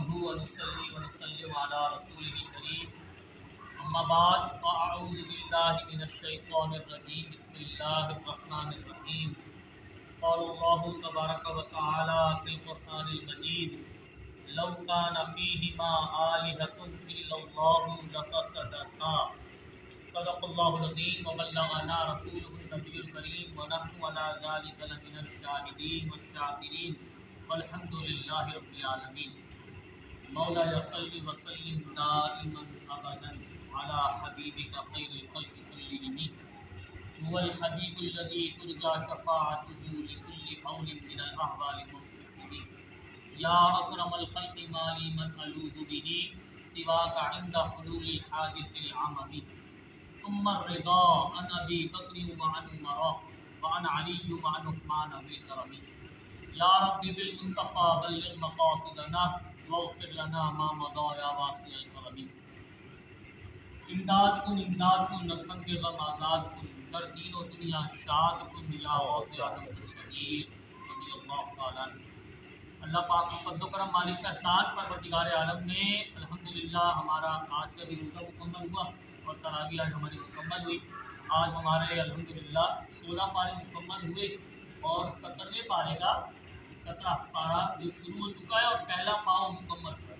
نحمده ونصلي ونسلم على رسوله الكريم اما بعد فاعوذ بالله من الشيطان الرجيم بسم الله الرحمن الرحيم قال الله تبارك وتعالى في القرآن المجيد لو كان فيهما آلهة إلا الله لفسدتا صدق الله العظيم وبلغنا رسوله النبي الكريم ونحن على ذلك لمن الشاهدين والشاكرين والحمد لله رب العالمين مولاي صل وسلم دائما ابدا على حبيبك خير الخلق كلهم هو الحبيب الذي ترجى شفاعته لكل حول من الاحوال المختلفين يا اكرم الخلق ما لي من الوذ به سواك عند حلول الحادث العمم ثم الرضا عن ابي بكر وعن عمر وعن علي وعن عثمان بالكرم یا رب بالمصطفیٰ بلغ مقاصدنا واغفر لنا ما مضى یا واسع الکرم امداد کن نظمت کے غم آزاد کن در دین و دنیا شاد کن یا واسع الصغیر رضی اللہ تعالیٰ اللہ پاک کا فضل و کرم مالک کا احسان پروردگار عالم نے الحمدللہ ہمارا آج کا بھی روزہ مکمل ہوا اور تراویح آج ہماری مکمل ہوئی آج ہمارے الحمدللہ 16 پارے مکمل ہوئے اور 17ویں پارے کا 17 پارہ جو شروع ہو چکا ہے اور پہلا پاؤ مکمل ہوا ہے۔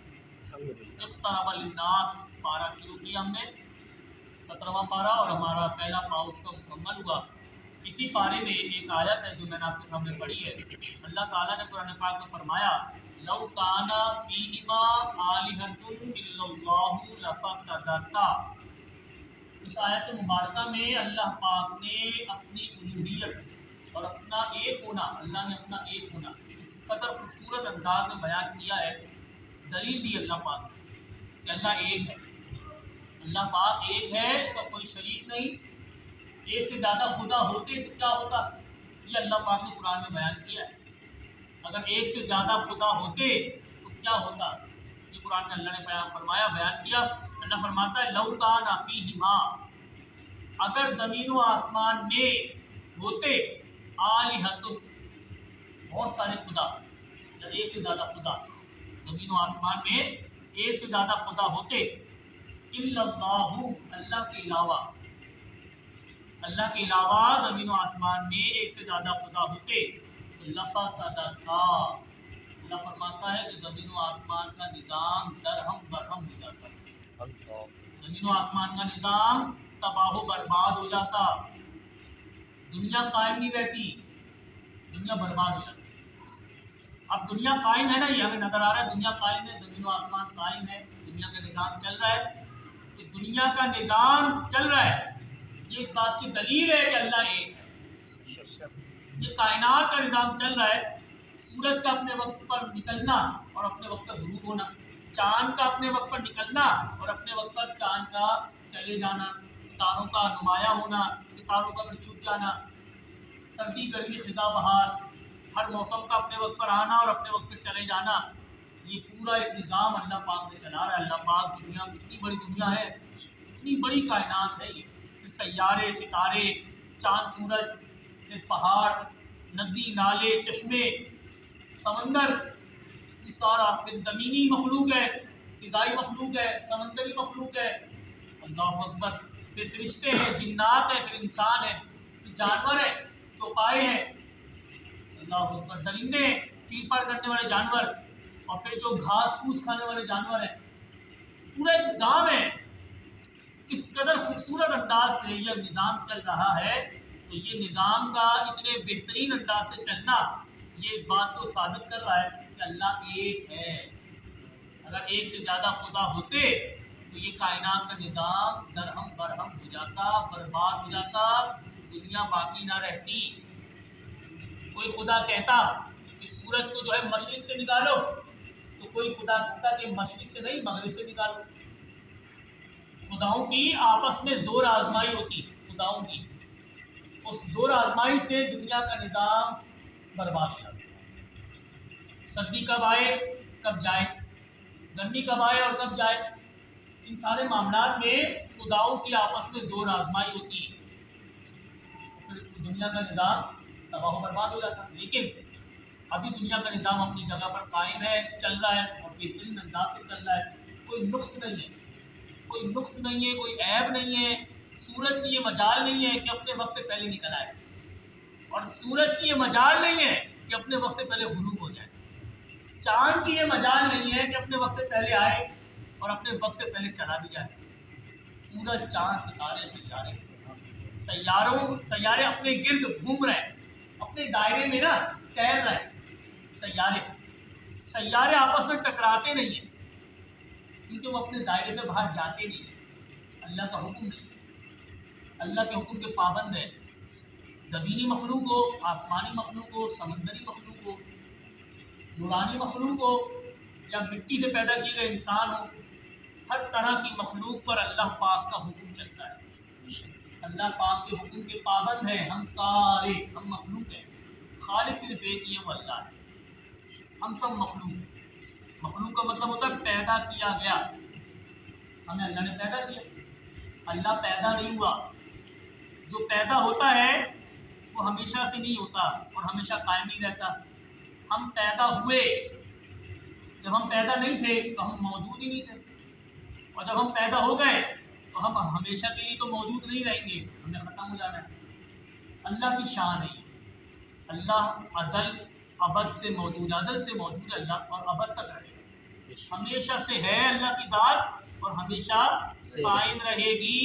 اقترب للناس پارہ شروع کیا ہم نے 17واں پارہ اور ہمارا پہلا پاؤ اس کا مکمل ہوا۔ اسی پارے میں ایک آیت ہے جو میں نے آپ کے سامنے پڑھی ہے۔ اللہ تعالیٰ نے قرآن پاک میں فرمایا لو کان فیہما آلہۃ الا اللہ لفسدتا۔ اس آیت مبارکہ میں اللہ پاک نے اپنی الوہیت اور اپنا ایک ہونا، اللہ نے اپنا ایک ہونا اس قدر خوبصورت انداز میں بیان کیا ہے، دلیل دی اللہ پاک نے کہ اللہ ایک ہے، اللہ پاک ایک ہے، اس کا کوئی شریک نہیں۔ ایک سے زیادہ خدا ہوتے تو کیا ہوتا، یہ اللہ پاک نے قرآن میں بیان کیا ہے۔ اگر ایک سے زیادہ خدا ہوتے تو کیا ہوتا، یہ قرآن میں اللہ نے بیان کیا۔ اللہ فرماتا ہے لو کان فیہما، اگر زمین و آسمان میں ہوتے آلہۃ، بہت سارے خدا یا ایک سے زیادہ خدا، زمین و آسمان میں ایک سے زیادہ خدا ہوتے، الا اللہ، اللہ کے علاوہ، اللہ کے علاوہ زمین و آسمان میں ایک سے زیادہ خدا ہوتے تو لفسدتا، اللہ فرماتا ہے کہ زمین و آسمان کا نظام درہم برہم ہو جاتا، زمین و آسمان کا نظام تباہ و برباد ہو جاتا، دنیا قائم نہیں رہتی، دنیا برباد ہو جاتی۔ اب دنیا قائم ہے نا، یہ ہمیں نظر آ رہا ہے دنیا قائم ہے، زمین و آسمان قائم ہے، دنیا کا نظام چل رہا ہے، تو دنیا کا نظام چل رہا ہے، یہ اس بات کی دلیل ہے کہ اللہ ایک ہے۔ یہ کائنات کا نظام چل رہا ہے، سورج کا اپنے وقت پر نکلنا اور اپنے وقت پر غروب ہونا، چاند کا اپنے وقت پر نکلنا اور اپنے وقت پر چاند کا چلے جانا، ستاروں کا نمایاں ہونا، ستاروں کا پھر چھپ جانا، سردی گرمی خزاں بہار، ہر موسم کا اپنے وقت پر آنا اور اپنے وقت پر چلے جانا، یہ پورا ایک نظام اللہ پاک نے چلا رہا ہے۔ اللہ پاک دنیا اتنی بڑی دنیا ہے، اتنی بڑی کائنات ہے، یہ سیارے ستارے، چاند سورج، پھر پہاڑ، ندی نالے چشمے، سمندر، یہ سارا، پھر زمینی مخلوق ہے، فضائی مخلوق ہے، سمندری مخلوق ہے، اللہ اکبر، پھر فرشتے ہیں، جنات ہیں، پھر انسان ہیں، پھر جانور ہیں، چوپائے ہیں، اللہ اکبر، درندے ہیں، چیر پاڑ کرنے والے جانور، اور پھر جو گھاس پھوس کھانے والے جانور ہیں، پورا ایک نظام ہے۔ کس قدر خوبصورت انداز سے یہ نظام چل رہا ہے، تو یہ نظام کا اتنے بہترین انداز سے چلنا یہ اس بات کو ثابت کر رہا ہے کہ اللہ ایک ہے۔ اگر ایک سے زیادہ خدا ہوتے تو یہ کائنات کا نظام درہم برہم ہو جاتا، برباد ہو جاتا، دنیا باقی نہ رہتی۔ کوئی خدا کہتا کہ سورج کو جو ہے مشرق سے نکالو، تو کوئی خدا کہتا کہ مشرق سے نہیں مغرب سے نکالو۔ خداؤں کی آپس میں زور آزمائی ہوتی، خداؤں کی، اس زور آزمائی سے دنیا کا نظام برباد ہو جاتا۔ سردی کب آئے کب جائے، گرمی کب آئے اور کب جائے، ان سارے معاملات میں خداؤں کی آپس میں زور آزمائی ہوتی، پھر دنیا کا نظام تباہ و برباد ہو جاتا۔ لیکن ابھی دنیا کا نظام اپنی جگہ پر قائم ہے، چل رہا ہے اور بہترین انداز سے چل رہا ہے، کوئی نقص نہیں ہے، کوئی نقص نہیں ہے، کوئی عیب نہیں ہے۔ سورج کی یہ مجال نہیں ہے کہ اپنے وقت سے پہلے نکل آئے، اور سورج کی یہ مجال نہیں ہے کہ اپنے وقت سے پہلے غروب ہو جائے، چاند کی یہ مجال نہیں ہے کہ اپنے وقت سے پہلے آئے اور اپنے وقت سے پہلے چلا بھی جائے۔ سورج، چاند، ستارے، سیارے اپنے گرد گھوم رہے ہیں، اپنے دائرے میں نا تیر رہے ہیں۔ سیارے آپس میں ٹکراتے نہیں ہیں کیونکہ وہ اپنے دائرے سے باہر جاتے نہیں ہیں، اللہ کا حکم نہیں ہے، اللہ کے حکم کے پابند ہے۔ زمینی مخلوق ہو، آسمانی مخلوق ہو، سمندری مخلوق ہو، نورانی مخلوق ہو، یا مٹی سے پیدا کیے گئے انسان ہو، ہر طرح کی مخلوق پر اللہ پاک کا حکم چلتا ہے۔ اللہ پاک کے حکم کے پابند ہیں ہم سارے، ہم مخلوق ہیں، خالق صرف ایک ہی ہے، وہ اللہ ہے۔ ہم سب مخلوق ہیں۔ مخلوق کا مطلب ہوتا ہے پیدا کیا گیا، ہمیں اللہ نے پیدا کیا، اللہ پیدا نہیں ہوا۔ جو پیدا ہوتا ہے وہ ہمیشہ سے نہیں ہوتا اور ہمیشہ قائم نہیں رہتا۔ ہم پیدا ہوئے، جب ہم پیدا نہیں تھے تو ہم موجود ہی نہیں تھے، اور جب ہم پیدا ہو گئے تو ہم ہمیشہ کے لیے تو موجود نہیں رہیں گے، ہمیں ختم ہو جانا ہے۔ اللہ کی شان ہے، اللہ ازل ابد سے موجود، ازل سے موجود ہے اللہ، اور ابد تک رہے گا، ہمیشہ سے ہے اللہ کی ذات اور ہمیشہ قائم رہے گی۔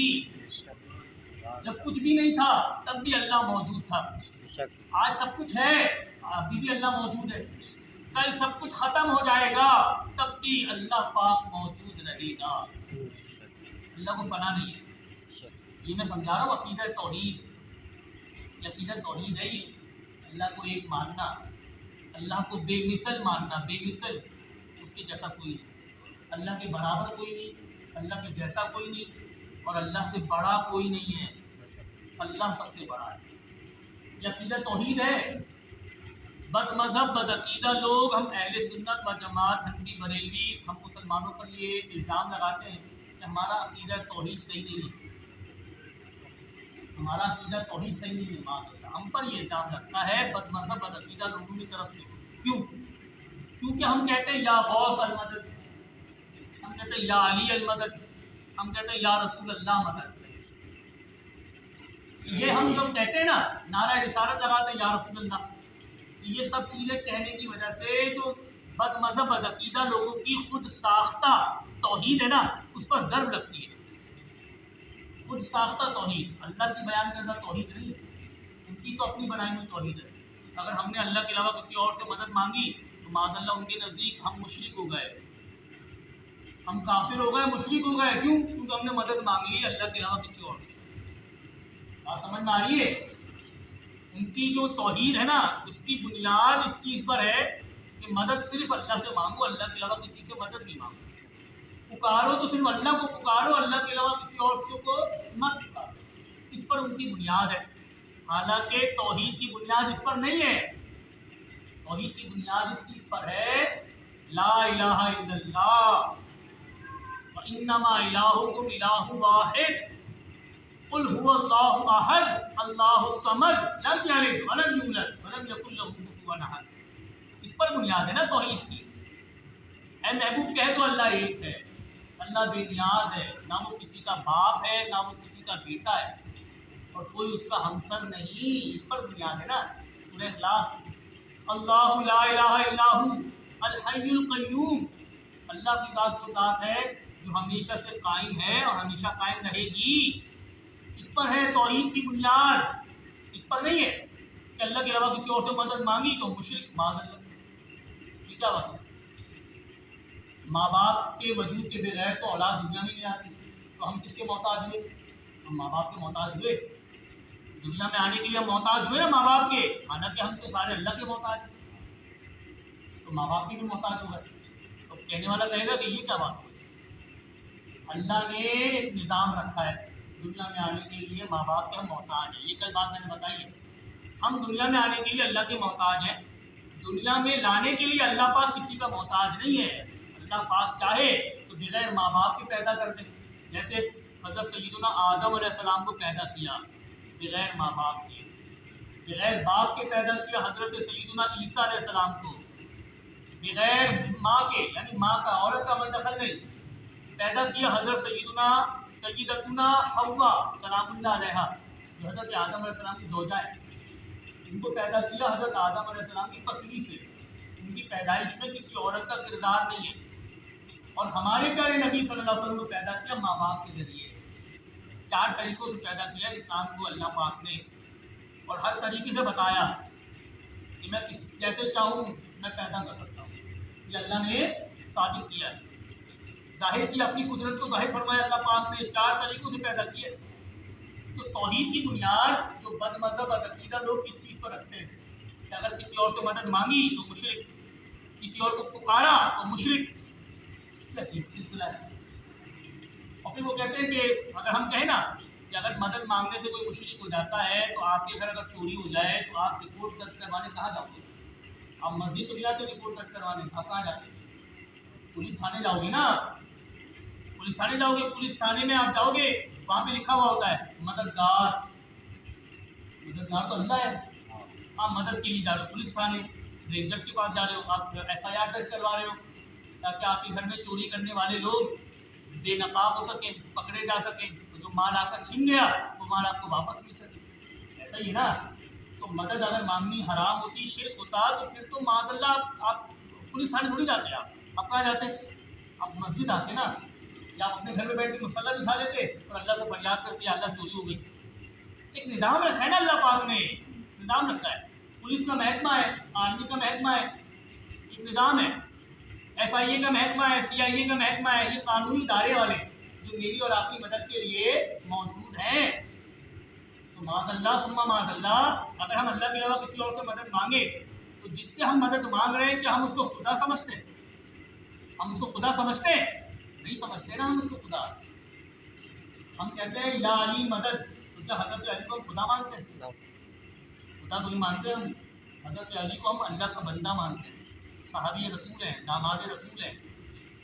جب کچھ بھی نہیں تھا تب بھی اللہ موجود تھا، آج سب کچھ ہے ابھی بھی اللہ موجود ہے، کل سب کچھ ختم ہو جائے گا تب بھی اللہ پاک موجود رہے گا، اللہ کو فنا نہیں ہے۔ یہ میں سمجھا رہا ہوں عقیدہ توحید، یہ عقیدہ توحید ہے، یہ اللہ کو ایک ماننا، اللہ کو بے مثل ماننا، بے مثل، اس کے جیسا کوئی نہیں، اللہ کے برابر کوئی نہیں، اللہ کے جیسا کوئی نہیں، اور اللہ سے بڑا کوئی نہیں ہے، اللہ سب سے بڑا ہے۔ یہ عقیدہ توحید ہے۔ بد مذہب، بد عقیدہ لوگ، ہم اہل سنت و جماعت، حنفی، بریلوی، ہم مسلمانوں پر یہ الزام لگاتے ہیں کہ ہمارا عقیدہ توحید صحیح نہیں ہے، ہمارا عقیدہ توحید صحیح نہیں ہے، معاذ اللہ، ہم پر یہ الزام لگتا ہے بد مذہب، بد عقیدہ لوگوں کی طرف سے۔ کیونکہ ہم کہتے ہیں یا غوث المدد، ہم کہتے ہیں یا علی المدد، ہم کہتے ہیں یا رسول اللہ مدد۔ یہ ہم جب کہتے ہیں نا، نعرہ رسالت لگاتے ہیں یا رسول اللہ، یہ سب چیزیں کہنے کی وجہ سے جو بد مذہب، بد عقیدہ لوگوں کی خود ساختہ توحید ہے نا، اس پر ضرب لگتی ہے۔ خود ساختہ توحید، اللہ کی بیان کردہ توحید نہیں ہے، ان کی تو اپنی بنائی ہوئی توحید ہے۔ اگر ہم نے اللہ کے علاوہ کسی اور سے مدد مانگی تو معاذ اللہ ان کے نزدیک ہم مشرک ہو گئے، ہم کافر ہو گئے، مشرک ہو گئے۔ کیوں؟ کیونکہ ہم نے مدد مانگ لی اللہ کے علاوہ کسی اور سے۔ بات سمجھ میں آ رہی ہے؟ ان کی جو توحید ہے نا، اس کی بنیاد اس چیز پر ہے کہ مدد صرف اللہ سے مانگو، اللہ کے علاوہ کسی سے مدد نہیں مانگو، پکارو تو صرف اللہ کو پکارو، اللہ کے علاوہ کسی اور سے کو مت پکارو، اس پر ان کی بنیاد ہے۔ حالانکہ توحید کی بنیاد اس پر نہیں ہے، توحید کی بنیاد اس چیز پر ہے لا الہ الا اللہ وانما الہکم الہ واحد قل هو اللہ احد اللہ الصمد لم یلد ولم یولد ولم یکن له کفوا احد۔ اس پر بنیاد ہے نا توحید کی۔ اے محبوب کہہ دو اللہ ایک ہے، اللہ بے نیاز ہے، نہ وہ کسی کا باپ ہے نہ وہ کسی کا بیٹا ہے، اور کوئی اس کا ہمسر نہیں، اس پر بنیاد ہے نا۔ سورہ اخلاص، اللہ لا الہ الا ہو الحی القیوم، اللہ کی ذات وہ ذات ہے جو ہمیشہ سے قائم ہے اور ہمیشہ قائم رہے گی۔ اس پر ہے توحید کی بنیاد، اس پر نہیں ہے کہ اللہ کے علاوہ کسی اور سے مدد مانگی تو مشرک، معاذ اللہ۔ یہ کیا بات ہے؟ ماں باپ کے وجود کے بغیر تو اولاد دنیا میں نہیں آتی، تو ہم کس کے محتاج ہوئے؟ ہم ماں باپ کے محتاج ہوئے، دنیا میں آنے کے لیے ہم محتاج ہوئے نا ماں باپ کے، حالانکہ ہم تو سارے اللہ کے محتاج ہیں، تو ماں باپ کے بھی محتاج ہو گئے۔ تو کہنے والا کہے گا کہ یہ کیا بات ہوئی؟ اللہ نے ایک نظام رکھا ہے، دنیا میں آنے کے لیے ماں باپ کے ہم محتاج ہیں، یہ کل بات میں نے بتائی ہے۔ ہم دنیا میں آنے کے لیے اللہ کے محتاج ہیں، دنیا میں لانے کے لیے اللہ پاک کسی کا محتاج نہیں ہے۔ اللہ پاک چاہے تو بغیر ماں باپ کے پیدا کر دے، جیسے حضرت سیدنا آدم علیہ السلام کو پیدا کیا بغیر ماں باپ کے، بغیر باپ کے پیدا کیا حضرت سیدنا عیسیٰ علیہ السلام کو، بغیر ماں کے یعنی ماں کا عورت کا کوئی دخل نہیں، پیدا کیا حضرت سیدتنا حوا سلام اللہ علیہا جو حضرت آدم علیہ السلام کی زوجہ ہے، ان کو پیدا کیا حضرت آدم علیہ السلام کی پسلی سے، ان کی پیدائش میں کسی عورت کا کردار نہیں ہے۔ اور ہمارے پیارے نبی صلی اللہ علیہ وسلم کو پیدا کیا ماں باپ کے ذریعے، 4 طریقوں سے پیدا کیا انسان کو اللہ پاک نے، اور ہر طریقے سے بتایا کہ میں جیسے چاہوں میں پیدا کر سکتا ہوں، یہ اللہ نے ثابت کیا ہے، ظاہر کیا، اپنی قدرت کو ظاہر فرمایا اللہ پاک نے، 4 طریقوں سے پیدا کیا۔ تو توحید کی بنیاد جو بد مذہب اور عقیدہ لوگ کس چیز پر رکھتے ہیں کہ اگر کسی اور سے مدد مانگی تو مشرک، کسی اور کو پکارا تو مشرک، یہ عجیب سلسلہ ہے۔ اور پھر وہ کہتے ہیں کہ اگر ہم کہیں نا کہ اگر مدد مانگنے سے کوئی مشرک ہو جاتا ہے تو آپ کے گھر اگر چوری ہو جائے تو آپ رپورٹ درج کروانے کہاں جاؤ گے؟ آپ مسجد تو نہیں جاتے رپورٹ درج کروانے، آپ کہاں جاتے؟ پولیس تھانے جاؤ گے نا، پولیس تھانے جاؤ گے، پولیس تھانے میں آپ جاؤ گے، وہاں پہ لکھا ہوا ہوتا ہے مددگار، مددگار تو اللہ ہے، آپ مدد کے لیے جا رہے ہو پولیس تھانے، رینجرز کے پاس جا رہے ہو، آپ FIR درج کروا رہے ہو تاکہ آپ کے گھر میں چوری کرنے والے لوگ بے نقاب ہو سکیں، پکڑے جا سکیں، تو جو مال آپ کا چھن گیا وہ مال آپ کو واپس مل سکے، ایسا ہی ہے نا۔ تو مدد اگر مانگنی حرام ہوتی، شرک ہوتا، تو پھر تو معاذ اللہ آپ پولیس تھانے تھوڑی جاتے، آپ کہاں جاتے؟ آپ مسجد آتے نا، یا آپ اپنے گھر میں بیٹھ کے مصلی بچھا لیتے اور اللہ سے فریاد کرتے اللہ چوری ہو گئی۔ ایک نظام رکھا ہے نا اللہ پاک نے، نظام رکھا ہے، پولیس کا محکمہ ہے، آرمی کا محکمہ ہے، ایک نظام ہے، FIA کا محکمہ ہے، CIA کا محکمہ ہے، یہ قانونی ادارے والے جو میری اور آپ کی مدد کے لیے موجود ہیں۔ تو معاذ اللہ ثم معاذ اللہ اگر ہم اللہ کے علاوہ کسی اور سے مدد مانگے تو جس سے ہم مدد مانگ رہے ہیں کیا ہم اس کو خدا سمجھتے ہیں؟ ہم اس کو خدا سمجھتے ہیں؟ نہیں سمجھتے نا ہم اس کو خدا۔ ہم کہتے ہیں یا علی مدد، تو کیا حضرت علی کو ہم خدا مانتے ہیں؟ خدا تو نہیں مانتے ہم، حضرت علی کو ہم اللہ کا بندہ مانتے ہیں، صحابی رسول ہیں، داماد رسول ہیں،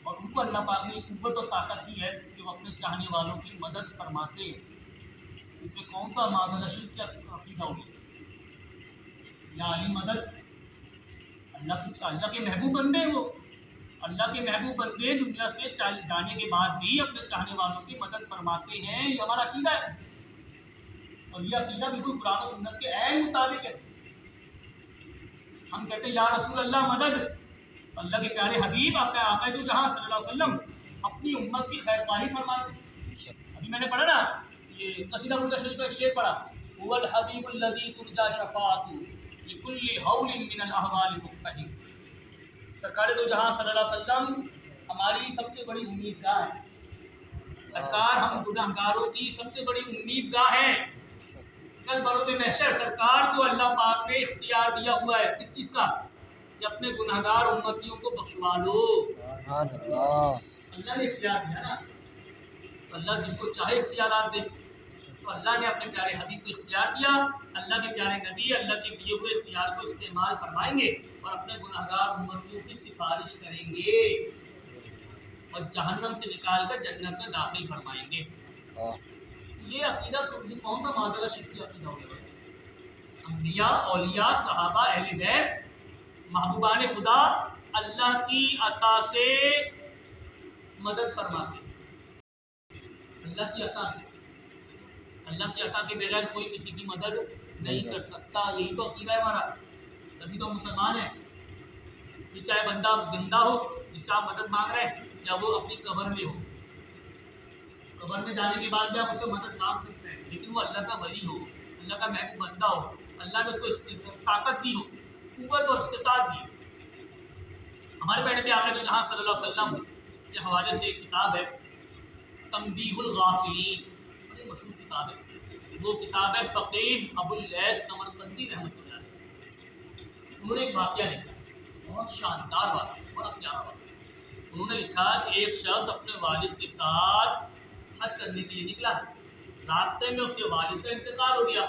اور ان کو اللہ پاک نے قوت اور طاقت دی ہے کہ وہ اپنے چاہنے والوں کی مدد فرماتے ہیں۔ اس میں کون سا معاملہ شرک کا عقیدہ ہوگی؟ یا علی مدد، اللہ کے محبوب بندے ہیں، وہ اللہ کے محبوب بندے دنیا سے جانے کے بعد بھی اپنے چاہنے والوں کی مدد فرماتے ہیں، یہ ہمارا عقیدہ ہے، اور یہ عقیدہ بالکل قرآن و سنت کے عین مطابق ہے۔ ہم کہتے ہیں یا رسول اللہ مدد، اللہ کے پیارے حبیب آپ کا آقا دو جہاں صلی اللہ علیہ وسلم اپنی امت کی خیر خواہی فرماتے۔ ابھی میں نے پڑھا نا یہ قصیدہ بردا شریف کا ایک شعر پڑھا، هو الحبیب الذی ترجی شفاعته لکل ہول من الاحوال مقتحم۔ سرکار دو جہاں صلی اللہ علیہ وسلم ہماری سب سے بڑی امیدگاہ ہے، سرکار ہم گنہگاروں کی سب سے بڑی امیدگاہ ہے۔ کل بروز محشر سرکار کو اللہ پاک نے اختیار دیا ہوا ہے، کس چیز کا؟ کہ اپنے گنہگار امتیوں کو بخشوا لو۔ اللہ نے اختیار دیا نا، اللہ جس کو چاہے اختیارات دے، تو اللہ نے اپنے پیارے حبیب کو اختیار دیا، اللہ کے پیارے نبی اللہ کے دیے ہوئے اختیار کو استعمال فرمائیں گے اور اپنے گنہگار امتیوں کی سفارش کریں گے اور جہنم سے نکال کر جنت میں داخل فرمائیں گے۔ یہ عقیدہ کون سا معاملہ شرکی عقیدہ ہو گیا؟ انبیاء، اولیاء، صحابہ، اہل بیت، محبوبان خدا اللہ کی عطا سے مدد فرماتے، اللہ کی عطا سے، اللہ کی عطا کے بغیر کوئی کسی کی مدد نہیں کر سکتا، یہی تو عقیدہ ہے ہمارا، تبھی تو ہم مسلمان ہیں۔ کہ چاہے بندہ زندہ ہو جس سے آپ مدد مانگ رہے ہیں یا وہ اپنی قبر میں ہو، قبر میں جانے کے بعد بھی آپ اس سے مدد مانگ سکتے ہیں، لیکن وہ اللہ کا ولی ہو، اللہ کا محبوب بندہ ہو، اللہ نے اس کو طاقت دی ہو، قوت اور استطاعت دی۔ ہمارے پہلے بھی آپ نے جہاں صلی اللہ علیہ وسلم کے حوالے سے ایک کتاب ہے تنبیہ الغافلین، بڑی مشہور کتاب ہے، وہ کتاب ہے فقیہ ابو اللیث سمرقندی رحمۃ اللہ علیہ۔ انہوں نے ایک واقعہ لکھا، بہت شاندار واقعہ، بڑا پیارا واقعہ۔ انہوں نے لکھا کہ ایک شخص اپنے والد کے ساتھ حج کرنے کے لیے نکلا، راستے میں اس کے والد کا انتقال ہو گیا۔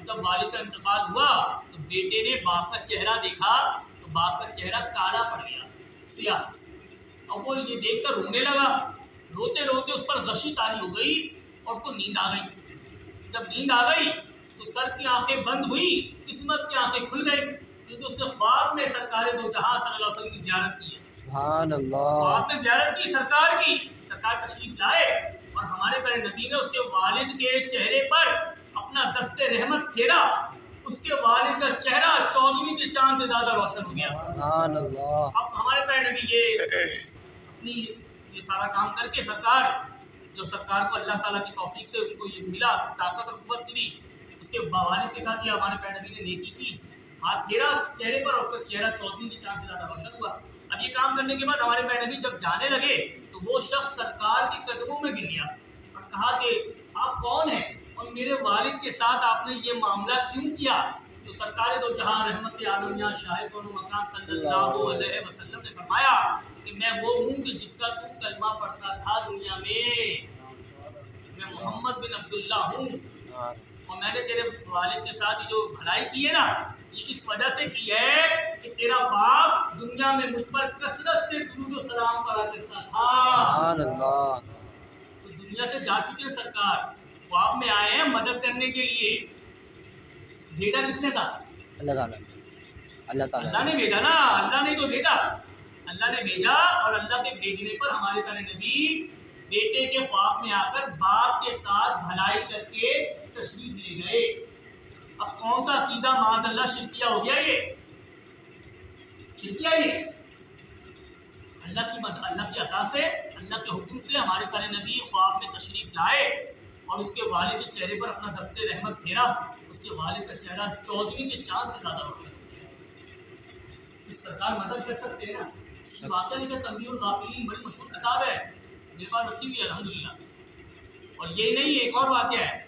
جب والد کا انتقال ہوا تو بیٹے نے باپ کا چہرہ دیکھا تو باپ کا چہرہ کالا پڑ گیا، سیاہ، اور وہ یہ دیکھ کر رونے لگا، روتے روتے اس پر غشی طاری ہو گئی اور اس کو نیند آ گئی۔ جب نیند آ گئی تو سر کی آنکھیں بند ہوئی، قسمت کی آنکھیں کھل گئی، کیونکہ اس نے خواب میں سرکار دو جہاں صلی اللہ علیہ وسلم کی زیارت کی ہے۔ سبحان اللہ، خواب میں زیارت کی سرکار کی، سرکار تشریف لائے اور ہمارے پیارے نبی نے اس کے والد کے چہرے پر اپنا دست رحمت پھیرا، اس کے والد کا چہرہ 14ویں کے چاند سے زیادہ روشن ہو گیا۔ سبحان اللہ، اب ہمارے پیارے نبی یہ سارا کام کر کے سرکار کو اللہ تعالیٰ کی توفیق سے ان کو یہ ملا، طاقت اور قوت ملی، اس کے والد کے ساتھ یہ ہمارے پیارے نبی نے نیکی کی، ہاتھ پھیرا چہرے پر اور اس کا چہرہ 14ویں کے چاند سے زیادہ روشن ہوا۔ اب یہ کام کرنے کے بعد ہمارے پیارے نبی جب جانے لگے تو وہ شخص سرکار کے قدموں میں گر گیا اور کہا کہ آپ کون ہیں اور میرے والد کے ساتھ آپ نے یہ معاملہ کیوں کیا؟ تو سرکار دو جہاں رحمت عالمیہ شاہد و مکان صلی اللہ علیہ وسلم نے فرمایا کہ میں وہ ہوں کہ جس کا تو کلمہ پڑھتا تھا دنیا میں محمد بن عبداللہ ہوں، اور میں نے تیرے والد کے ساتھ جو بھلائی کی ہے نا، یہ اس وجہ سے کی ہے کہ تیرا باپ دنیا میں مجھ پر کثرت سے درود و سلام پڑھا کرتا تھا۔ سبحان اللہ، تو دنیا سے جا چکے ہیں سرکار، خواب میں آئے ہیں مدد کرنے کے لیے، بھیجا کس نے تھا؟ اللہ تعالیٰ، اللہ تعالیٰ، اللہ نے بھیجا نا، اللہ نے تو بھیجا، اللہ نے بھیجا، اور اللہ کے بھیجنے پر ہمارے پیارے نبی بیٹے کے خواب میں آ کر باپ کے ساتھ بھلائی کر کے تشریف لے گئے۔ اب کون سا عقیدہ معاذ اللہ شرکیہ ہو گیا؟ یہ شرکیہ، یہ اللہ کی عطا سے، اللہ کے حکم سے ہمارے پیارے نبی خواب میں تشریف لائے اور اس کے والد کے چہرے پر اپنا دست رحمت پھیرا، اس کے والد کا چہرہ 14ویں کے چاند سے زیادہ روشن ہو گیا۔ اس سرکار مدد کر سکتے ہیں نا۔ واقعہ لکھا تنبیہ الغافلین، بڑی مشہور کتاب ہے، میرے پاس رکھی ہوئی ہے الحمدللہ۔ اور یہ نہیں، ایک اور واقعہ ہے،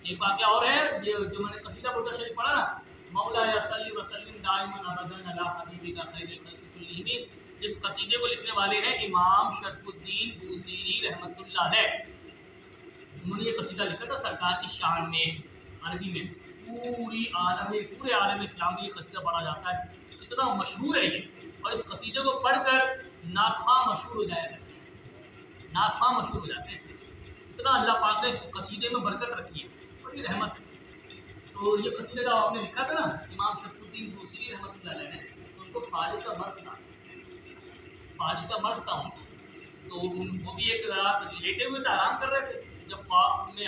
ایک واقعہ اور ہے جو میں نے قصیدہ بردا شریف پڑھا نا، مولایا صلی وسلم دائما ابدا علی حبیبک خیر الخلق کلہم، اس قصیدے کو لکھنے والے ہیں امام شرف الدین بوصیری رحمۃ اللہ علیہ۔ انہوں نے یہ قصیدہ لکھا تھا سرکار کی شان میں، عربی میں، پورے عالم اسلام میں یہ قصیدہ پڑھا جاتا ہے، اتنا مشہور ہے یہ، اور اس قصیدے کو پڑھ کر ناخواں مشہور ہو جایا کرتے ہیں، ناخواں مشہور ہو جاتے ہیں، اتنا اللہ پاک نے اس قصیدے میں برکت رکھی ہے، بڑی رحمت ہے۔ تو یہ قصیدہ جو آپ نے لکھا تھا نا امام شرف الدین بوصیری رحمۃ اللہ علیہ نے، تو ان کو فارس کا مرض تھا ان کو، تو وہ بھی ایک رات لیٹے ہوئے تھے، آرام کر رہے تھے، جب خواب میں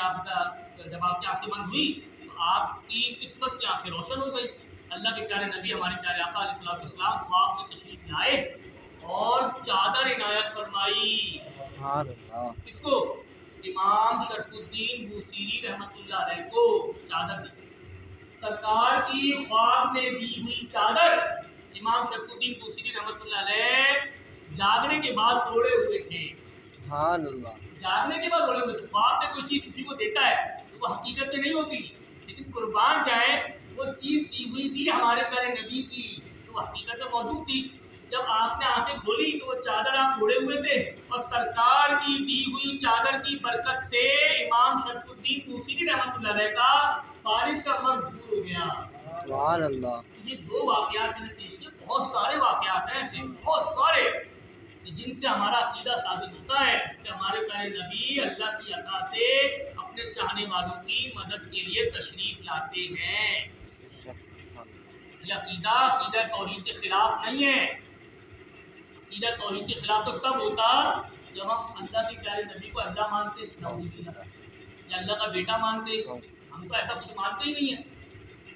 جب آپ کی آنکھیں بند ہوئی تو آپ کی قسمت کی آنکھیں روشن ہو گئی۔ اللہ کے پیارے نبی ہمارے پیارے آقا علیہ السلام خواب میں تشریف لائے اور چادر عنایت فرمائی، اس کو امام شرف الدین بوصیری رحمۃ اللہ علیہ کو چادر دی۔ سرکار کی خواب میں دی ہوئی چادر امام شرف الدین بوصیری رحمۃ اللہ علیہ جاگنے کے بعد اوڑے ہوئے تھے۔ سبحان اللہ، جاگنے کے بعد اوڑے ہوئے تھے۔ خواب میں کوئی چیز کسی کو دیتا ہے تو وہ حقیقت میں نہیں ہوتی، لیکن قربان جائے وہ چیز دی ہوئی تھی ہمارے پیارے نبی کی، تو وہ حقیقت میں موجود تھی۔ جب آپ نے آنکھیں کھولی تو وہ چادر آپ اوڑے ہوئے تھے، اور سرکار کی دی ہوئی چادر کی برکت سے امام شرف الدین بوصیری رحمۃ اللہ علیہ کا فارس کا مرض دور ہو گیا۔ سبحان اللہ، یہ دو واقعات میں نے پیش کیے، بہت سارے واقعات ہیں ایسے، بہت سارے، جن سے ہمارا عقیدہ ثابت ہوتا ہے کہ ہمارے پیارے نبی اللہ کی عطا سے اپنے چاہنے والوں کی مدد کے لیے تشریف لاتے ہیں۔ یہ عقیدہ توحید کے خلاف نہیں ہے۔ عقیدہ توحید کے خلاف تو تب ہوتا جب ہم اللہ کے پیارے نبی کو اللہ مانتے یا اللہ کا بیٹا مانتے۔ ہم تو ایسا کچھ مانتے ہی نہیں ہے،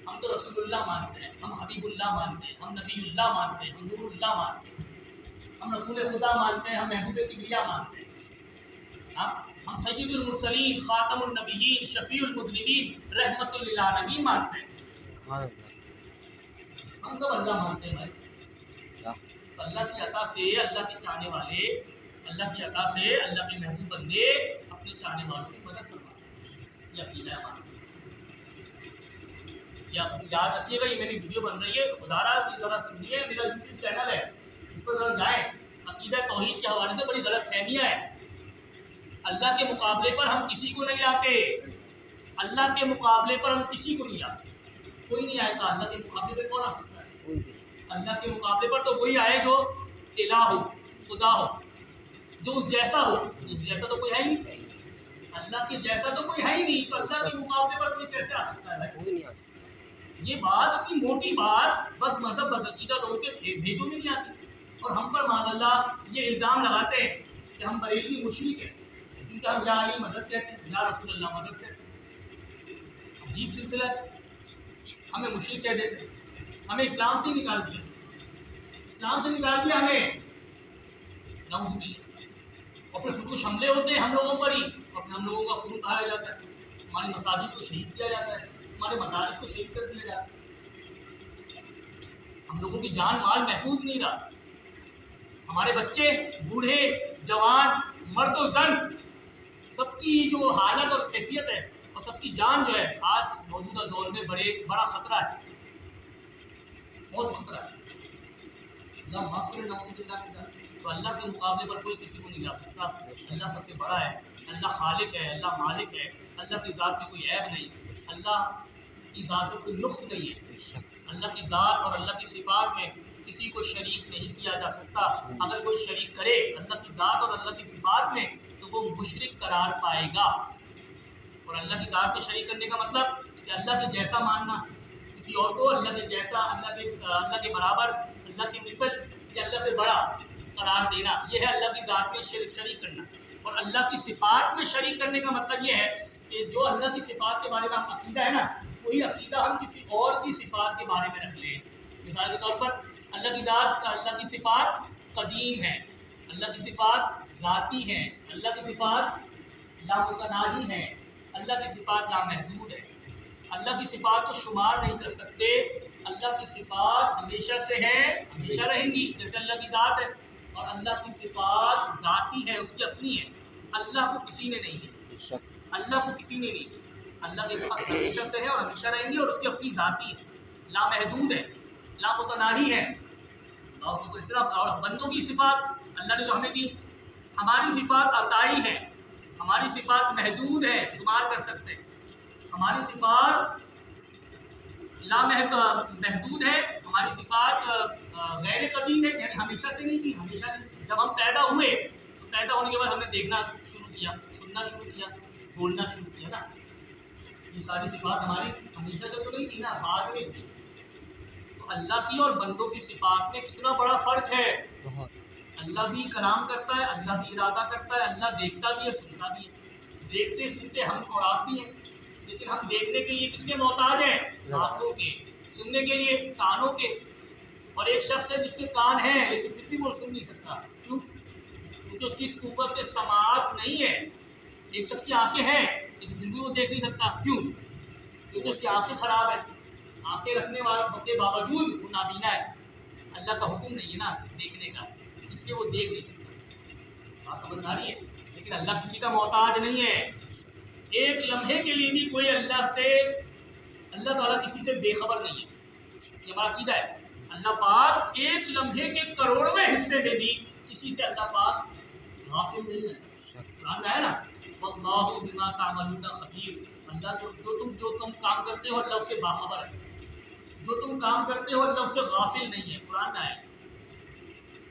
ہم تو رسول اللہ مانتے ہیں، ہم حبیب اللہ مانتے ہیں، ہم نبی اللہ مانتے ہیں، ہم نور اللہ مانتے ہیں، ہم رسول خدا مانتے ہیں، ہم محبوب کبریہ مانتے ہیں، ہم سید المرسلین خاتم النبیین شفیع المذنبین رحمت للعالمین مانتے ہیں۔ ہم تو اللہ مانتے ہیں بھائی۔ اللہ کی عطا سے، اللہ کے چاہنے والے، اللہ کی عطا سے اللہ کے محبوب بندے اپنے چاہنے والوں کی مدد فرماتے ہیں۔ یہ عقیدہ ہے ہمارا۔ یاد رکھیے گا، یہ میری ویڈیو بن رہی ہے، خدا را ذرا سنیے، میرا یوٹیوب چینل ہے، اس پر ذرا جائیں۔ عقیدہ توحید کے حوالے سے بڑی غلط فہمیاں ہیں۔ اللہ کے مقابلے پر ہم کسی کو نہیں لاتے، اللہ کے مقابلے پر ہم کسی کو نہیں لاتے، کوئی نہیں آئے گا۔ اللہ کے مقابلے پہ کون آ سکتا ہے؟ اللہ کے مقابلے پر تو وہی آئے جو الہ ہو، خدا ہو، جو اس جیسا ہو، اس جیسا تو کوئی ہے نہیں۔ اللہ کے جیسا تو کوئی ہے ہی نہیں، تو اللہ کے مقابلے پر کوئی کیسے آ سکتا ہے؟ کوئی نہیں آ سکتا۔ یہ بات اتنی موٹی بات بس مذہب بدعقیدہ لوگوں کے بھیجوں میں نہیں آتی، اور ہم پر معاذ اللہ یہ الزام لگاتے ہیں کہ ہم بریلوی مشرک ہیں کیونکہ ہم یا علی مدد کہتے ہیں یا رسول اللہ مدد کہتے ہیں۔ عجیب سلسلہ ہے، ہمیں مشرک کہہ دیتے ہیں، ہمیں اسلام سے نکال دیا، اسلام سے نکال دیا ہمیں، نعوذ باللہ۔ اور پھر کچھ حملے ہوتے ہیں ہم لوگوں پر ہی، اور ہم لوگوں کا خون بہایا جاتا ہے، ہماری مساجد کو شہید کیا جاتا ہے، ہمارے مدارس کو شہید کر دیا جاتا ہے، ہم لوگوں کی جان مال محفوظ نہیں رہا، ہمارے بچے بوڑھے جوان مرد و زن سب کی جو حالت اور کیفیت ہے اور سب کی جان جو ہے آج موجودہ دور میں بڑا خطرہ ہے، بہت خطرہ ہے۔ اللہ معاف کرے، نعوذ باللہ من ذلک۔ تو اللہ کے مقابلے پر کوئی کسی کو نہیں لا سکتا، اللہ سب سے بڑا ہے، اللہ خالق ہے، اللہ مالک ہے، اللہ کی ذات میں کوئی عیب نہیں، اللہ کی ذات میں کوئی نقص نہیں ہے، اللہ کی ذات اور اللہ کی صفات میں کسی کو شریک نہیں کیا جا سکتا۔ اگر کوئی شریک کرے اللہ کی ذات اور اللہ کی صفات میں تو وہ مشرک قرار پائے گا، اور اللہ کی ذات میں شریک کرنے کا مطلب کہ اللہ کے جیسا ماننا، کسی اور کو اللہ کے جیسا، اللہ کے برابر، اللہ کی مثل یا اللہ سے بڑا قرار دینا، یہ ہے اللہ کی ذات میں شریک کرنا۔ اور اللہ کی صفات میں شریک کرنے کا مطلب یہ ہے کہ جو اللہ کی صفات کے بارے میں ہم عقیدہ ہے نا، وہی عقیدہ ہم کسی اور کی صفات کے بارے میں رکھ لیں۔ مثال کے طور پر اللہ کی ذات، اللہ کی صفات قدیم ہے، اللہ کی صفات ذاتی ہیں، اللہ کی صفات لامتناہی ہیں، اللہ کی صفات لامحدود ہے، اللہ کی صفات کو شمار نہیں کر سکتے، اللہ کی صفات ہمیشہ سے ہیں، ہمیشہ رہیں گی، جیسے اللہ کی ذات ہے، اور اللہ کی صفات ذاتی ہے، اس کی اپنی ہے، اللہ کو کسی نے نہیں دی، اللہ کو کسی نے نہیں دی، اللہ کی صفات ہمیشہ سے ہے اور ہمیشہ رہیں گی، اور اس کی اپنی ذاتی ہے، لامحدود ہے، لامتناہی ہے۔ اور بندوں کی صفات اللہ نے جو ہمیں دی، ہماری صفات عطائی ہیں، ہماری صفات محدود ہے، شمار کر سکتے، ہماری صفات محدود ہے، ہماری صفات غیر قدیم ہے، یعنی ہمیشہ سے نہیں تھی، ہمیشہ نہیں۔ جب ہم پیدا ہوئے تو پیدا ہونے کے بعد ہم نے دیکھنا شروع کیا، سننا شروع کیا، بولنا شروع کیا نا، یہ ساری صفات ہماری ہمیشہ سے تو نہیں تھی نا، بعد میں تھی۔ تو اللہ کی اور بندوں کی صفات میں کتنا بڑا فرق ہے۔ اللہ بھی کلام کرتا ہے، اللہ بھی ارادہ کرتا ہے، اللہ دیکھتا بھی ہے، سنتا بھی ہے، دیکھتے سنتے ہم اور آپ بھی ہیں، لیکن ہم دیکھنے کے لیے کس کے محتاج ہیں؟ آنکھوں کے، سننے کے لیے کانوں کے، اور ایک شخص ہے جس کے کان ہیں لیکن پھر بھی وہ سن نہیں سکتا، کیوں؟ کیونکہ اس کی قوت سماعت نہیں ہے۔ ایک شخص کی آنکھیں ہیں لیکن پھر بھی وہ دیکھ نہیں سکتا، کیوں؟ کیونکہ اس کی آنکھیں خراب ہیں، آنکھیں رکھنے والے کے باوجود وہ نابینا ہے، اللہ کا حکم نہیں ہے نا دیکھنے کا، اس لیے وہ دیکھ نہیں سکتا۔ بات سمجھ آ رہی ہے؟ لیکن اللہ کسی کا محتاج نہیں ہے، ایک لمحے کے لیے بھی کوئی اللہ تعالیٰ کسی سے بے خبر نہیں ہے، یہ ہمارا عقیدہ ہے۔ اللہ پاک ایک لمحے کے کروڑویں حصے میں بھی کسی سے اللہ پاک غافل نہیں ہے۔ قرآن میں ہے نا، واللہ بما تعملون خبیر، اللہ جو تم کام کرتے ہو اللہ اس سے باخبر ہے، جو تم کام کرتے ہو اللہ اس سے غافل نہیں ہے۔ قرآن میں ہے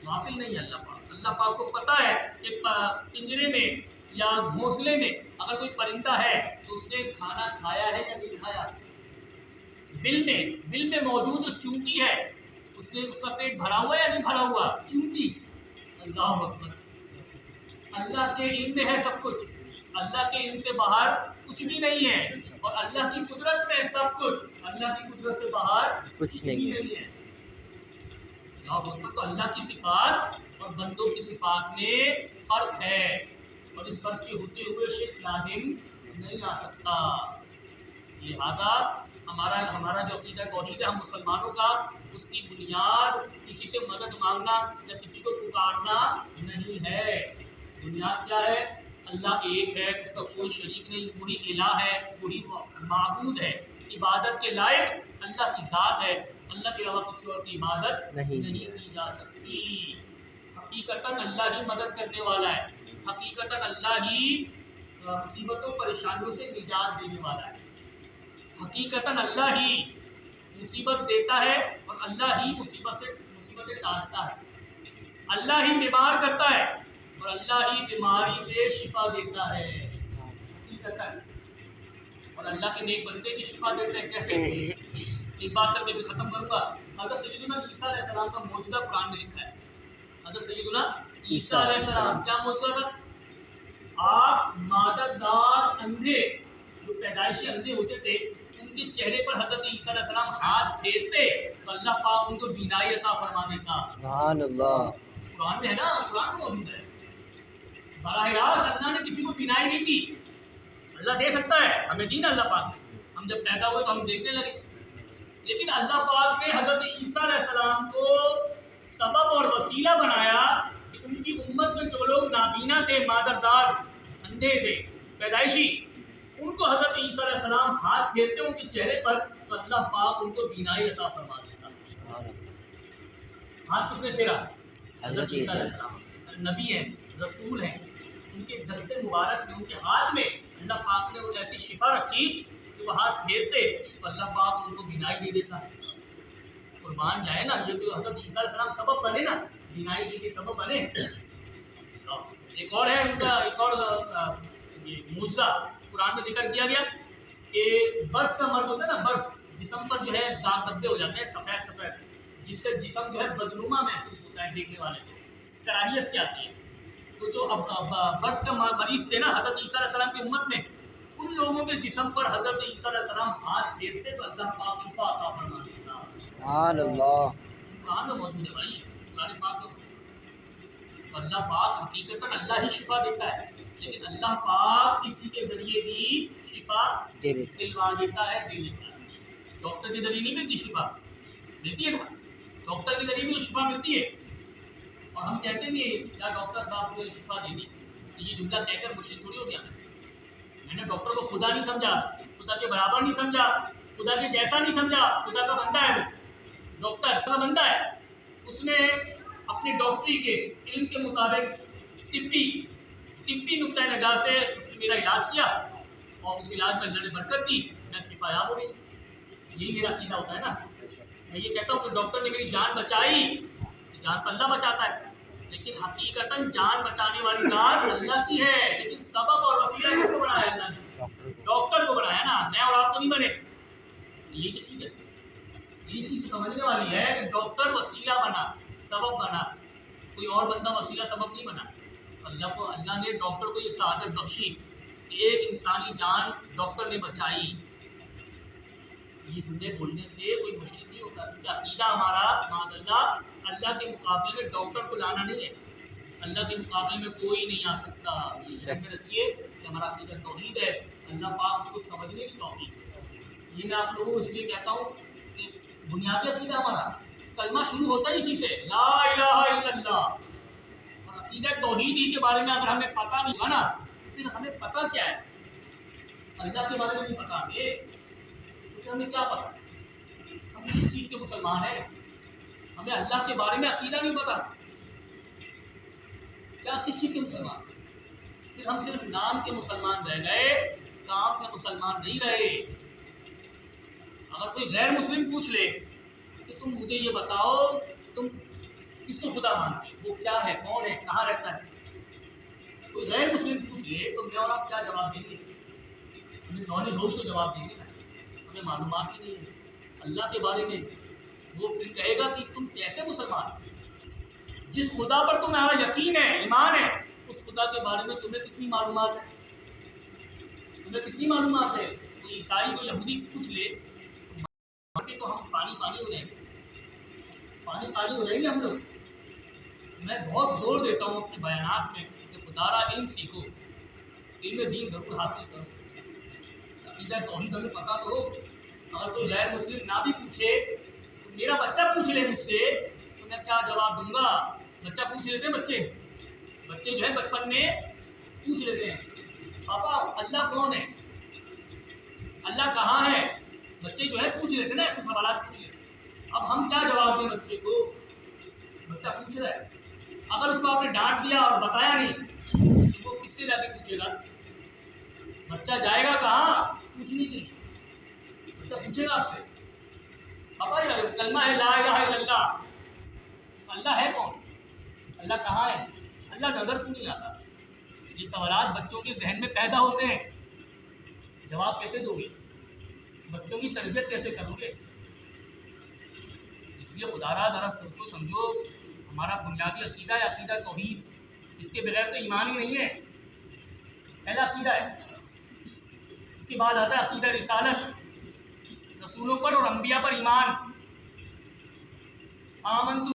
غافل نہیں ہے اللہ پاک، اللہ پاک کو پتہ ہے کہ پنجرے میں یا گھونسلے میں اگر کوئی پرندہ ہے تو اس نے کھانا کھایا ہے یا نہیں کھایا، بل میں موجود جو چونٹی ہے اس کا پیٹ بھرا ہوا یا نہیں بھرا ہوا، چونٹی۔ اللہ اکبر، اللہ کے علم میں ہے سب کچھ، اللہ کے علم سے باہر کچھ بھی نہیں ہے، اور اللہ کی قدرت میں سب کچھ، اللہ کی قدرت سے باہر کچھ نہیں ہے۔ اللہ اکبر، تو اللہ کی صفات اور بندوں کی صفات میں فرق ہے، اور اس فرق کے ہوتے ہوئے شرک لازم نہیں آ سکتا۔ لہذا ہمارا جو عقیدہ توحید ہے ہم مسلمانوں کا، اس کی بنیاد کسی سے مدد مانگنا یا کسی کو پکارنا نہیں ہے۔ بنیاد کیا ہے؟ اللہ ایک ہے، اس کا کوئی شریک نہیں، وہی الہ ہے، وہی معبود ہے، عبادت کے لائق اللہ کی ذات ہے، اللہ کے علاوہ کسی اور کی عبادت نہیں کی جا سکتی۔ حقیقتاً اللہ ہی مدد کرنے والا ہے، حقیقتاً اللہ ہی مصیبتوں پریشانیوں سے نجات دینے والا ہے، حقیقتاً اللہ ہی مصیبت دیتا ہے اور اللہ ہی مصیبتیں ٹالتا ہے، اللہ ہی بیمار کرتا ہے اور اللہ ہی بیماری سے شفا دیتا ہے۔ کہتا ہے اور اللہ کے نیک بندے کی شفا دیتے ہیں. کیسے؟ ایک بات کر کے بھی ختم کروں گا. حضرت سیدنا عیسیٰ علیہ السلام کا معجزہ قرآن میں لکھا ہے. حضرت سیدنا عیسیٰ علیہ السلام کیا معجزہ تھا؟ آپ مادہ دار اندھے جو پیدائشی اندھے ہوتے تھے ان کے چہرے پر حضرت عیسیٰ علیہ السلام ہاتھ پھیرتے تو اللہ پاک ان کو بینائی عطا فرما دیتا. سبحان اللہ. قرآن میں ہے نا, قرآن میں موجود ہے. براہ راست اللہ نے کسی کو بینائی نہیں دی. اللہ دے سکتا ہے, ہمیں دی نا اللہ پاک نے. ہم جب پیدا ہوئے تو ہم دیکھنے لگے, لیکن اللہ پاک نے حضرت عیسیٰ علیہ السلام کو سبب اور وسیلہ بنایا کہ ان کی امت میں جو لوگ نابینا تھے, مادرزاد اندھے تھے پیدائشی, ان کو حضرت عیسیٰ علیہ السلام ہاتھ پھیرتے ان کے چہرے پر تو اللہ پاک ان کو بینائی عطا فرما دیتا. سبحان اللہ. ہاتھ کس نے پھیرا؟ حضرت عیسیٰ علیہ السلام. نبی ہیں, رسول ہیں, ان کے دستے مبارک میں, ان کے ہاتھ میں اللہ پاک نے وہ ایسی شفا رکھی کہ وہ ہاتھ پھیرتے تو اللہ پاک ان کو بینائی دے دیتا ہے. قربان جائے نا, یہ تو حضرت عیسیٰ علیہ السلام سبب بنے نا, بینائی کے سبب بنے. ایک اور ہے ان کا, ایک اور یہ معجزہ قرآن میں ذکر کیا گیا کہ برس کا مرض ہوتا ہے نا, برس, جسم پر جو ہے داغ دھبے ہو جاتے ہیں سفید سفید, جس سے جسم جو ہے بدنما محسوس ہوتا ہے دیکھنے والے کو, کراہیت سے آتی ہے. تو جو اب برس کا مریض تھے نا حضرت عیسیٰ علیہ السلام کی امت میں, ان لوگوں کے جسم پر حضرت عیسیٰ علیہ السلام ہاتھ پھیرتے تو اللہ پاک شفا عطا فرما دیتا. سبحان اللہ. قرآن میں موجود ہے بھائی, قرآن پاک میں. اللہ پاک حقیقت اللہ ہی شفا دیتا ہے, لیکن اللہ پاک کسی کے ذریعے بھی شفا دلوا دیتا ہے, دے دیتا ہے. ڈاکٹر کے ذریعے نہیں ملتی شفا, ملتی ہے نا, ڈاکٹر کے ذریعے بھی شفا ملتی ہے. اور ہم کہتے ہیں کیا ڈاکٹر صاحب کو شفا دے دی, یہ جملہ کہہ کر مشکل تھوڑی ہو گیا. میں نے ڈاکٹر کو خدا نہیں سمجھا, خدا کے برابر نہیں سمجھا, خدا کے جیسا نہیں سمجھا. خدا کا بندہ ہے, وہ ڈاکٹر کا بندہ ہے. اس نے اپنی ڈاکٹری کے علم کے مطابق طبی نقطۂ نگاہ سے اس نے میرا علاج کیا اور اس علاج میں اللہ نے برکت دی, میں شفا یاب ہو گئی. یہی میرا عقیدہ ہوتا ہے نا. میں یہ کہتا ہوں کہ ڈاکٹر نے میری جان بچائی, جان تو اللہ بچاتا ہے, لیکن حقیقتاً جان بچانے والی ذات اللہ کی ہے, لیکن سبب اور وسیلہ کس کو بنایا اللہ نے؟ ڈاکٹر کو بنایا نا, میں اور آپ تو نہیں بنے. یہ جو چیز ہے, یہ چیز سمجھنے والی ہے کہ ڈاکٹر وسیلہ بنا, سبب بنا, کوئی اور بندہ وسیلہ سبب نہیں بنا. اللہ نے ڈاکٹر کو یہ سعادت بخشی کہ ایک انسانی جان ڈاکٹر نے بچائی. یہ جملے بولنے سے کوئی مشکل نہیں ہوتا, کیونکہ عقیدہ ہمارا معاذ اللہ کے مقابلے میں ڈاکٹر کو لانا نہیں ہے. اللہ کے مقابلے میں کوئی نہیں آ سکتا. یہ میں رکھیے کہ ہمارا عقیدہ توحید ہے, اللہ پاک اس کو سمجھنے کی توفیق. یہ میں آپ لوگوں کو اس لیے کہتا ہوں کہ بنیادی عقیدہ ہمارا کلمہ شروع ہوتا ہے اسی سے, لا الہ الا اللہ. اور عقیدہ توحید ہی کے بارے میں اگر ہمیں پتہ نہیں ہوگا نا, پھر ہمیں پتہ کیا ہے؟ اللہ کے بارے میں نہیں پتہ ہمیں, تو ہمیں کیا پتہ؟ ہم کس چیز کے مسلمان ہیں؟ ہمیں اللہ کے بارے میں عقیدہ نہیں پتہ, کیا کس چیز کے مسلمان؟ پھر ہم صرف نام کے مسلمان رہ گئے, کام کے مسلمان نہیں رہے. اگر کوئی غیر مسلم پوچھ لے کہ تم مجھے یہ بتاؤ تم کس کو خدا مانتے ہو, وہ کیا ہے, کون ہے, کہاں رہتا ہے, کوئی غیر مسلم پوچھ لے تو میں اور آپ کیا جواب دیں گے؟ ہمیں نالج ہوگی تو جواب دیں گے نا, ہمیں معلومات ہی نہیں ہے اللہ کے بارے میں. وہ پھر کہے گا کہ تم کیسے مسلمان ہو؟ جس خدا پر تمہارا یقین ہے, ایمان ہے, اس خدا کے بارے میں تمہیں کتنی معلومات ہے؟ تمہیں کتنی معلومات ہے؟ کوئی عیسائی کو یہودی پوچھ لے تو ہم پانی ہو جائیں گے, پانی ہو جائیں گے ہم لوگ. میں بہت زور دیتا ہوں اپنے بیانات میں کہ خدا را علم سیکھو, علم دین ضرور حاصل کرو. عقیدہ توحید ہمیں پتہ تو ہو. اگر کوئی غیر مسلم نہ بھی پوچھے, میرا بچہ پوچھ لے مجھ سے تو میں کیا جواب دوں گا؟ بچہ پوچھ لیتے ہیں, بچے جو ہے بچپن میں پوچھ لیتے ہیں پاپا اللہ کون ہے, اللہ کہاں ہے. بچے جو ہے پوچھ لیتے ہیں نا, ایسے سوالات پوچھ لیتے ہیں. اب ہم کیا جواب دیں بچے کو؟ بچہ پوچھ رہا ہے, اگر اس کو آپ نے ڈانٹ دیا اور بتایا نہیں تو وہ کس سے جا کے پوچھے گا؟ بچہ جائے گا کہاں پوچھنے کے لیے؟ بچہ پوچھے گا آپ سے پاپا یہ کلمہ ہے لا الہ الا اللہ, اللہ ہے کون, اللہ کہاں ہے, اللہ نظر کیوں نہیں آتا؟ یہ سوالات بچوں کے ذہن میں پیدا ہوتے ہیں. جواب کیسے دو گے؟ بچوں کی تربیت کیسے کرو گے؟ اس لیے خدا را ذرا سوچو سمجھو، ہمارا بنیادی عقیدہ ہے عقیدہ توحید، اس کے بغیر تو ایمان ہی نہیں ہے۔ پہلا عقیدہ ہے، اس کے بعد آتا ہے عقیدہ رسالت، رسولوں پر اور انبیاء پر ایمان۔ آمنت